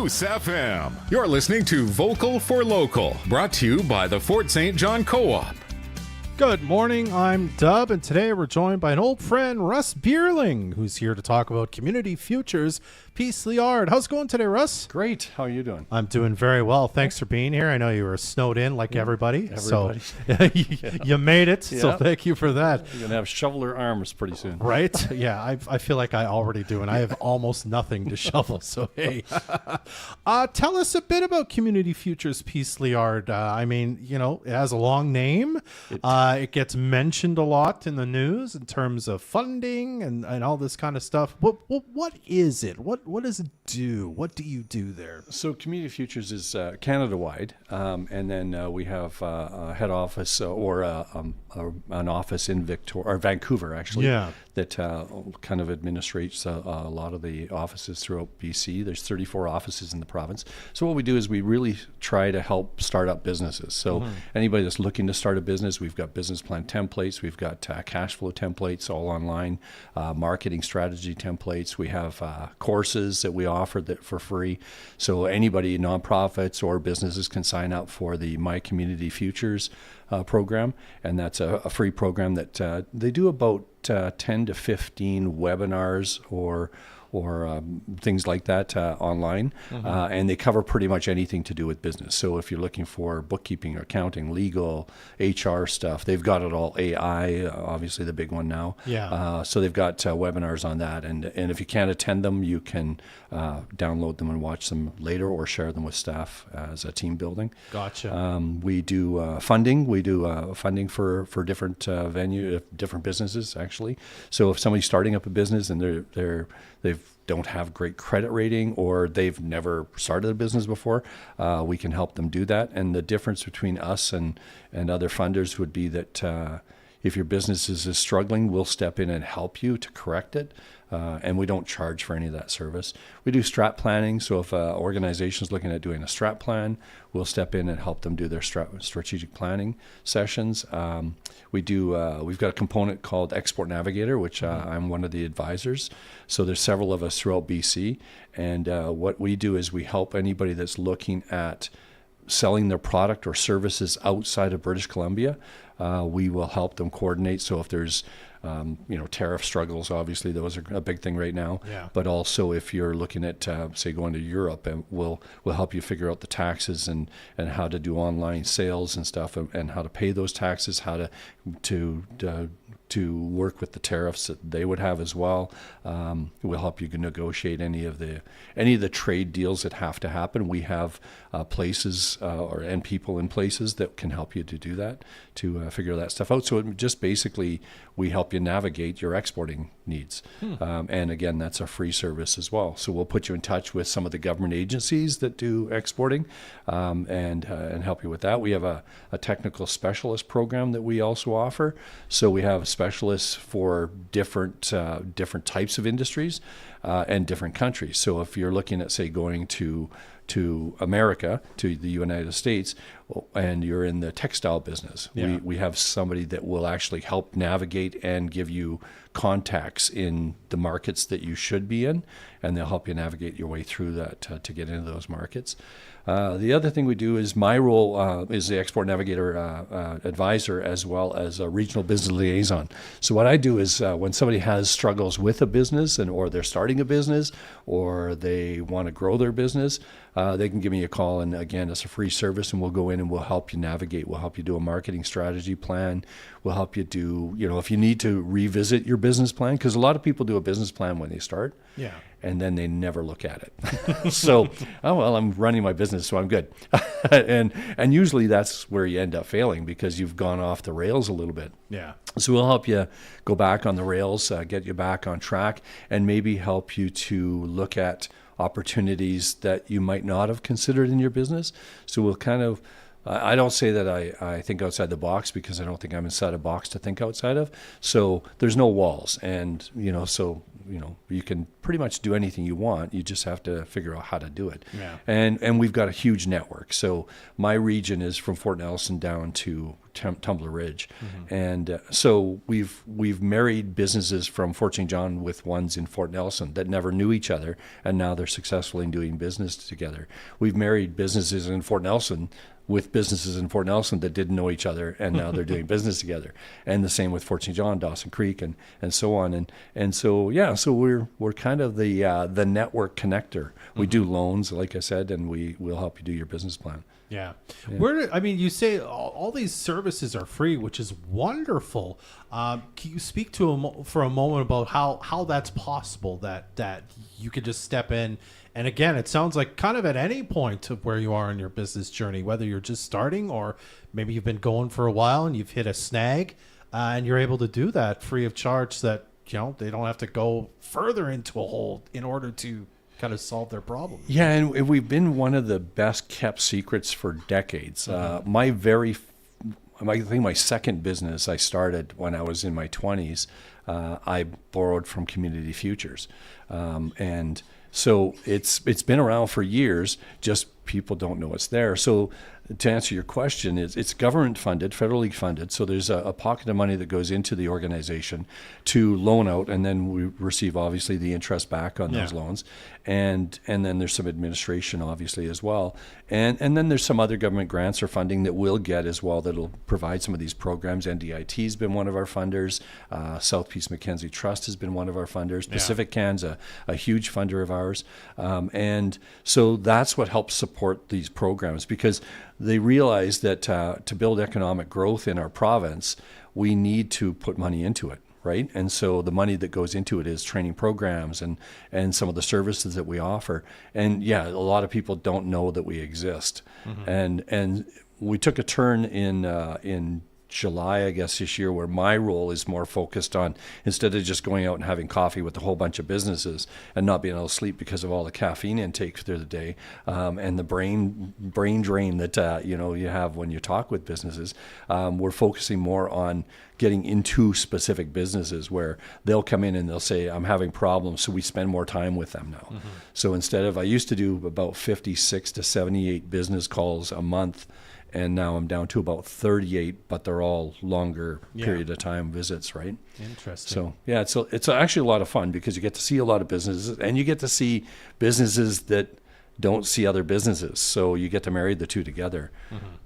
Moose FM. You're listening to Vocal for Local, brought to you by the Fort St. John Co-op. Good morning, I'm Dub, and today we're joined by an old friend, Russ Bierling, who's here to talk about Community Futures, Peace Liard. How's it going today, Russ? Great. How are you doing? I'm doing very well. Thanks for being here. I know you were snowed in like everybody. So you made it, so thank you for that. You're going to have shoveler arms pretty soon. Right? Yeah, I feel like I already do, and I have almost nothing to shovel, so hey. Tell us a bit about Community Futures, Peace Liard. I mean, you know, it has a long name. It gets mentioned a lot in the news in terms of funding and all this kind of stuff. What is it? What does it do? What do you do there? So Community Futures is Canada-wide, and then we have a head office or an office in Vancouver, actually, that kind of administrates a lot of the offices throughout BC. There's 34 offices in the province. So what we do is we really try to help start up businesses. So anybody that's looking to start a business, we've got business plan templates, we've got cash flow templates all online, marketing strategy templates. We have courses that we offer that for free. So anybody, nonprofits or businesses, can sign up for the My Community Futures program, and that's a free program that they do about 10 to 15 webinars or things like that online, and they cover pretty much anything to do with business. So if you're looking for bookkeeping, accounting, legal, HR stuff, they've got it all. AI, obviously the big one now. So they've got webinars on that, and if you can't attend them, you can download them and watch them later or share them with staff as a team building. Gotcha. We do funding. We do funding for different different businesses, actually. So if somebody's starting up a business and they don't have great credit rating or they've never started a business before, we can help them do that. And the difference between us and other funders would be that if your business is struggling, we'll step in and help you to correct it. And we don't charge for any of that service. We do strat planning. So if an organization is looking at doing a strat plan, we'll step in and help them do their strategic planning sessions. We've got a component called Export Navigator, which I'm one of the advisors. So there's several of us throughout BC. And what we do is we help anybody that's looking at selling their product or services outside of British Columbia. We will help them coordinate. So if there's tariff struggles, obviously those are a big thing right now. But also if you're looking at, say, going to Europe, and we'll help you figure out the taxes and how to do online sales and stuff, and how to pay those taxes, how to work with the tariffs that they would have as well. We'll help you negotiate any of the trade deals that have to happen. We have places and people in places that can help you to do that, to figure that stuff out. So it just basically, we help you navigate your exporting needs. And again, that's a free service as well. So we'll put you in touch with some of the government agencies that do exporting, and help you with that. We have a technical specialist program that we also offer. So we have specialists for different types of industries and different countries. So if you're looking at, say, going to America, to the United States, and you're in the textile business, we have somebody that will actually help navigate and give you contacts in the markets that you should be in, and they'll help you navigate your way through that to get into those markets. The other thing we do is my role is the Export Navigator advisor, as well as a regional business liaison. So what I do is when somebody has struggles with a business or they're starting a business or they want to grow their business, they can give me a call, and again, it's a free service, and we'll go in and we'll help you navigate. We'll help you do a marketing strategy plan. We'll help you do, if you need to revisit your business plan, because a lot of people do a business plan when they start. And then they never look at it. So, I'm running my business, so I'm good. and usually that's where you end up failing, because you've gone off the rails a little bit. So we'll help you go back on the rails, get you back on track, and maybe help you to look at opportunities that you might not have considered in your business. So we'll kind of, I don't say that I think outside the box, because I don't think I'm inside a box to think outside of. So there's no walls, and you can pretty much do anything you want. You just have to figure out how to do it. And we've got a huge network. So my region is from Fort Nelson down to Tumbler Ridge. And so we've married businesses from Fort St. John with ones in Fort Nelson that never knew each other, and now they're successfully doing business together. We've married businesses in Fort Nelson with businesses in Fort Nelson that didn't know each other, and now they're doing business together. And the same with Fort St. John, Dawson Creek, and so on. And so so we're kind of the network connector. We do loans, like I said, and we'll help you do your business plan. Yeah. You say all these services are free, which is wonderful. Can you speak to for a moment about how that's possible, that you could just step in? And again, it sounds like kind of at any point of where you are in your business journey, whether you're just starting or maybe you've been going for a while and you've hit a snag, and you're able to do that free of charge, so that they don't have to go further into a hole in order to kind of solve their problem. Yeah, and we've been one of the best kept secrets for decades. My second business I started when I was in my 20s. I borrowed from Community Futures, and so it's been around for years. Just people don't know it's there. So to answer your question, it's government funded, federally funded. So there's a pocket of money that goes into the organization to loan out, and then we receive obviously the interest back on those loans, and then there's some administration obviously as well, and then there's some other government grants or funding that we'll get as well that'll provide some of these programs. NDIT's been one of our funders. South Peace Mackenzie Trust has been one of our funders. Pacific Can's a huge funder of ours, and so that's what helps support these programs, because they realize that to build economic growth in our province, we need to put money into it, right? And so the money that goes into it is training programs and some of the services that we offer. And a lot of people don't know that we exist. And we took a turn in July, I guess, this year, where my role is more focused on, instead of just going out and having coffee with a whole bunch of businesses and not being able to sleep because of all the caffeine intake through the day, and the brain drain that you have when you talk with businesses, we're focusing more on getting into specific businesses where they'll come in and they'll say, I'm having problems, so we spend more time with them now. So instead of, I used to do about 56 to 78 business calls a month, and now I'm down to about 38, but they're all longer period of time visits, right? Interesting. So it's actually a lot of fun, because you get to see a lot of businesses, and you get to see businesses that don't see other businesses. So you get to marry the two together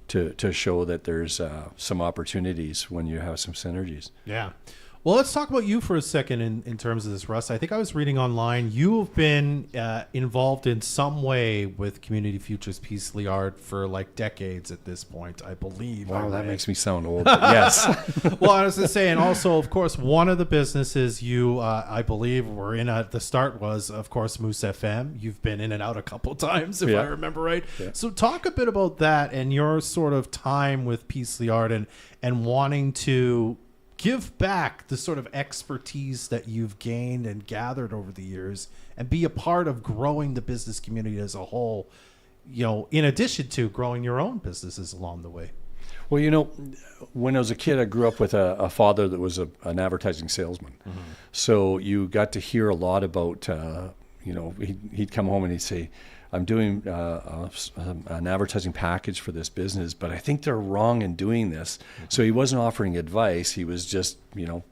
to show that there's some opportunities when you have some synergies. Yeah. Well, let's talk about you for a second in terms of this, Russ. I think I was reading online, you've been involved in some way with Community Futures Peace Liard for like decades at this point, I believe. Wow, that makes me sound old, but yes. Well, I was going to say, and also, of course, one of the businesses you, I believe, were in at the start was, of course, Moose FM. You've been in and out a couple times, if I remember right. Yeah. So talk a bit about that and your sort of time with Peace Liard and wanting to give back the sort of expertise that you've gained and gathered over the years and be a part of growing the business community as a whole, in addition to growing your own businesses along the way. Well, when I was a kid, I grew up with a father that was an advertising salesman. So you got to hear a lot about, he'd come home and he'd say, I'm doing an advertising package for this business, but I think they're wrong in doing this. So he wasn't offering advice. He was just,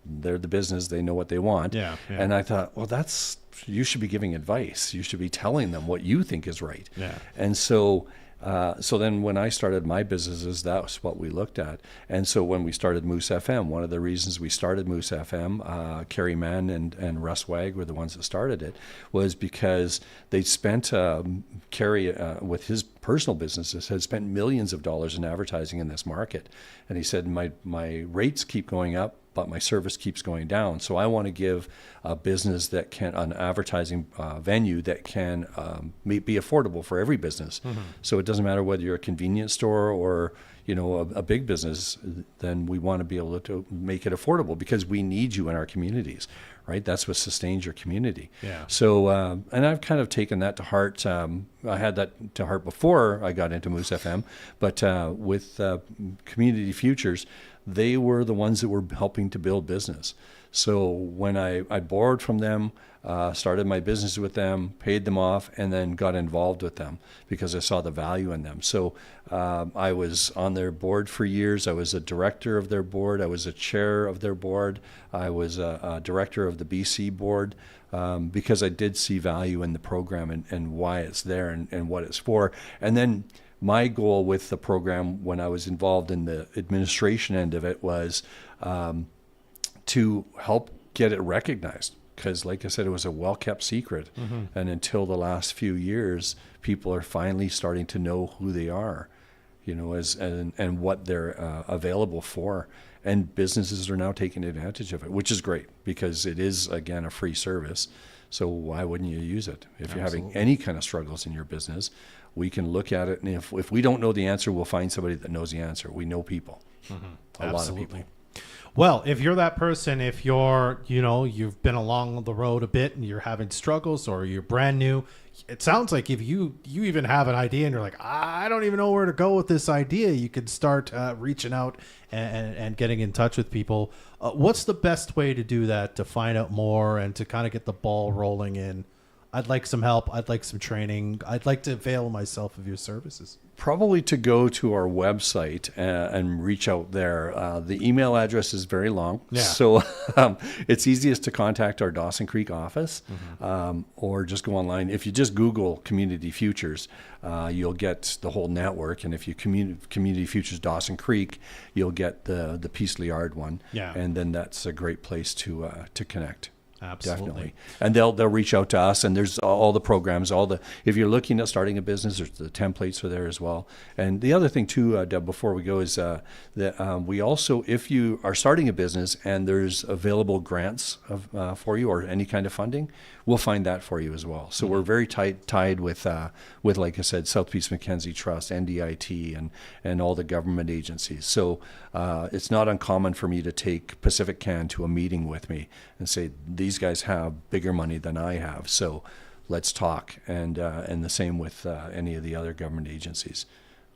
they're the business. They know what they want. Yeah. And I thought, well, you should be giving advice. You should be telling them what you think is right. Yeah. And so then when I started my businesses, that's what we looked at. And so when we started Moose FM, one of the reasons we started Moose FM, Kerry Mann and Russ Wag were the ones that started it, was because they'd spent, Kerry, with his personal businesses, had spent millions of dollars in advertising in this market. And he said, my rates keep going up, but my service keeps going down. So I want to give a business that can, an advertising venue that can be affordable for every business. So it doesn't matter whether you're a convenience store or a big business, then we want to be able to make it affordable, because we need you in our communities, right? That's what sustains your community. Yeah. So, and I've kind of taken that to heart. I had that to heart before I got into Moose FM, but with Community Futures, they were the ones that were helping to build business. So when I borrowed from them, started my business with them, paid them off, and then got involved with them because I saw the value in them. So I was on their board for years. I was a director of their board. I was a chair of their board. I was a director of the BC board because I did see value in the program and why it's there and what it's for. And then my goal with the program when I was involved in the administration end of it was to help get it recognized. Because, like I said, it was a well-kept secret. And until the last few years, people are finally starting to know who they are, and what they're available for. And businesses are now taking advantage of it, which is great because it is, again, a free service. So why wouldn't you use it? If you're having any kind of struggles in your business, we can look at it. And if we don't know the answer, we'll find somebody that knows the answer. We know people, a lot of people. Well, if you're that person, if you're, you've been along the road a bit and you're having struggles or you're brand new, it sounds like if you even have an idea and you're like, I don't even know where to go with this idea, you could start reaching out and getting in touch with people. What's the best way to do that, to find out more and to kind of get the ball rolling in? I'd like some help. I'd like some training. I'd like to avail myself of your services. Probably to go to our website and reach out there. The email address is very long, so it's easiest to contact our Dawson Creek office or just go online. If you just Google Community Futures, you'll get the whole network. And if you Community Futures Dawson Creek, you'll get the Peace Liard one. Yeah. And then that's a great place to connect. Absolutely. Definitely. And they'll reach out to us, and there's all the programs, if you're looking at starting a business, there's the templates are there as well. And the other thing too, Deb, before we go is that we also, if you are starting a business and there's available grants for you or any kind of funding, we'll find that for you as well. So we're very tied with, like I said, South Peace Mackenzie Trust, NDIT, and all the government agencies. So it's not uncommon for me to take Pacific Can to a meeting with me and say, these guys have bigger money than I have, so let's talk. And the same with any of the other government agencies.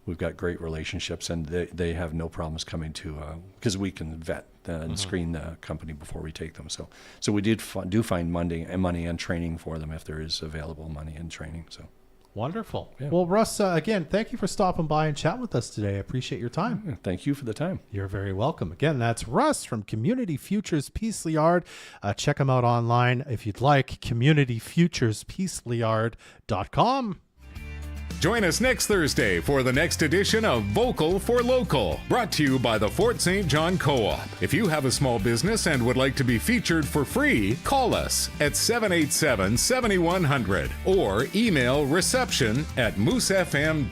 We've got great relationships, and they have no problems coming to, because we can vet and screen the company before we take them. So we do find money and training for them if there is available money and training. So. Wonderful. Yeah. Well, Russ, again, thank you for stopping by and chatting with us today. I appreciate your time. Thank you for the time. You're very welcome. Again, that's Russ from Community Futures Peace Liard. Check him out online if you'd like, communityfuturespeaceliard.com. Join us next Thursday for the next edition of Vocal for Local, brought to you by the Fort St. John Co-op. If you have a small business and would like to be featured for free, call us at 787-7100 or email reception@moosefm.com.